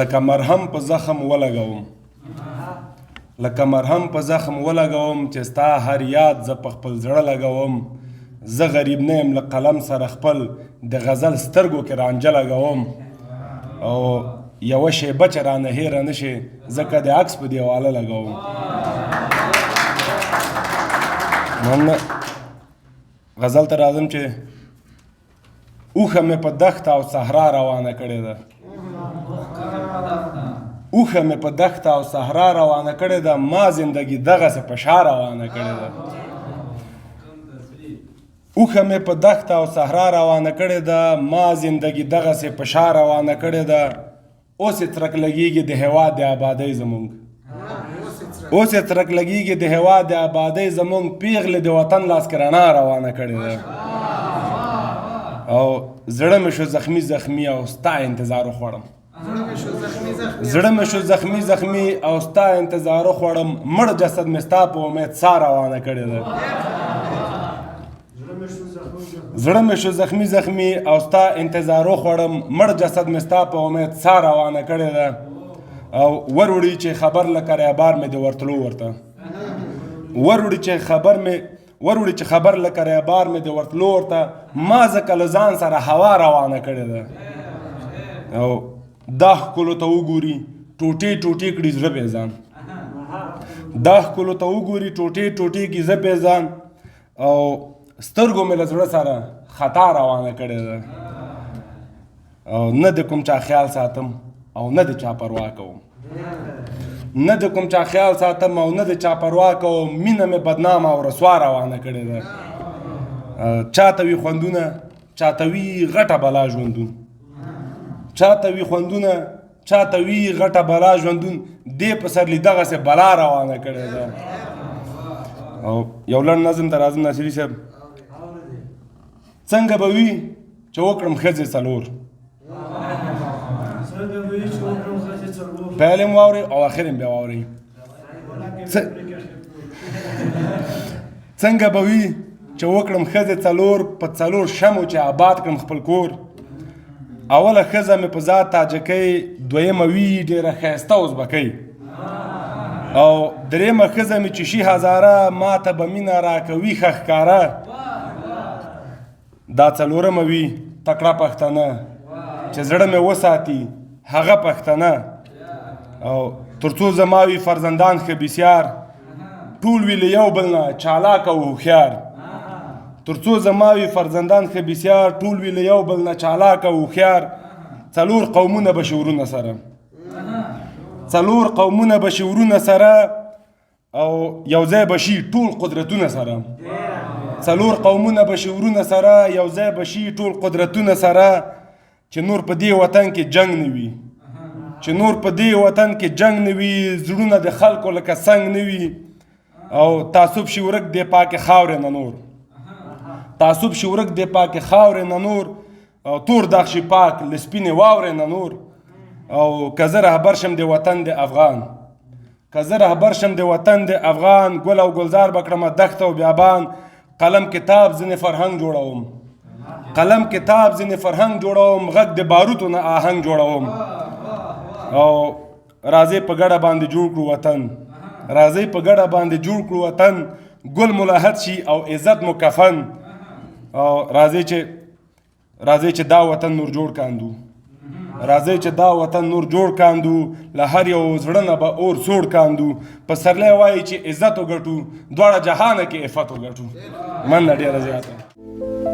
لکه مرهم په زخم ولګوم لکه مرهم په زخم ولګوم چې ستا هر یاد زه په خپل زړه لګوم زه غریب نه یم له قلم سره خپل د غزل سترګو کې رانجه لګوم او یوه شیبه چې رانه هیره نه شي ځکه د عکس په دیواله لګوم مننه غزل ته راځم چې اوښه مې په دښته او صحرا روانه کړې ده اوښه مې په دښته او صحرا روانه کړې ده ما زندګي دغسې په شا روانه کړې ده اوښه مې په دښته او صحرا روانه کړې ده ما زندګي دغسې په شا روانه کړې ده اوس یې څرک لګېږي د هېواد د آبادۍ زمونږ اوس یې څرک لګېږي د هېواد د آبادۍ زمونږ پیغلې د وطن لاس کې رڼا روانه کړې ده او زړه مې شو زخمي زخمي او ستا انتظار وخوړم زړه مې شو زخمي زخمي او ستا انتظار وخوړم مړ جسد مې ستا په امید سا روانه کړې ده زړه مې شو زخمي زخمي او ستا انتظار وخوړم مړ جسد مې ستا په امید سا روانه کړې ده او وروړي چې خبر لکه ریابار مې د ورتلو ورته وروړي چې خبر لکه ریابار مې د ورتلو ورته ما ځکه له ځان سره هوا روانه کړې ده او دا ښکلو ته وګوري ټوټې ټوټې کړي زړه بیزان دا ښکلو ته وګوري ټوټې ټوټې کړي زړه بیزان او سترګو مې له زړه سره خطا روانه کړې ده او نه د کوم چا خیال ساتم او نه د چا پروا کوم نه د کوم چا خیال ساتم او نه د چا پروا کوم مینه مې بدنامه او رسوا روانه کړې ده چاته وي خوندونه چاته وي غټه بلا ژوندون چاته وي خوندونه چاته وي غټه بلا ژوندون دې په سرلي دغسې بلا روانه کړې ده او یو لنډ نظم ته راځم ناصري صاحب څنګه به وي چې وکړم ښځې څلور پیل هم واورئ او اخر هم بیا واورئ څنګه به وي چې وکړم ښځې څلور په څلور شمو چې آباد کړم خپل کور اوله ښځه مې په ذات تاجکۍ دویمه وي ډېره ښایسته ازبکۍ او درېیمه ښځه مې چې شي هزاره ما ته به مینه راکوي ښه ښکاره دا څلورمه وي تکړه پښتنه چې زړه مې وساتي هغه پښتنه او تر څو زما وي فرزندان ښه بسیار ټول وي له یو بل نه چالاک او هوښیار تر څو زما وي فرزندان ښه بسیار ټول وي له یو بل نه چالاک او هوښیار څلور قومونه به شعورونه سره څلور قومونه به شعورونه سره او یو ځای به شي ټول قدرتونه سره څلور قومونه به شعورونه سره یو ځای به شي ټول قدرتونه سره چې نور په دې وطن کې جنگ نه وي چې نور په دې وطن کې جنگ نه وي زړونه د خلکو لکه سنگ نه وي او تعصب شي ورک د پاکې خاورې نه نور تعصب شي ورک د پاکې خاورې نه نور او تور داغ شي پاک له سپینې واورې نه نور او که زه رهبر شم د وطن د افغان که زه رهبر شم د وطن د افغان ګل او ګلزار به کړمه دښته او بیابان قلم کتاب ځینې فرهنګ جوړوم قلم کتاب ځینې فرهنګ جوړوم غږ د باروتو نه آهنګ جوړوم او راځئ په ګډه باندې جوړ کړو وطن راځئ په ګډه باندې جوړ کړو وطن ګل ملاحت شي او عزت مو کفن او راځئ چې دا وطن نور جوړ کاندو راځئ چې دا وطن نور جوړ کاندو له هر یو زړه نه به اور سوړ کاندو په سرلی وایي چې عزت وګټو دواړه جهانه کې عفت وګټو مننه ډېره زیاته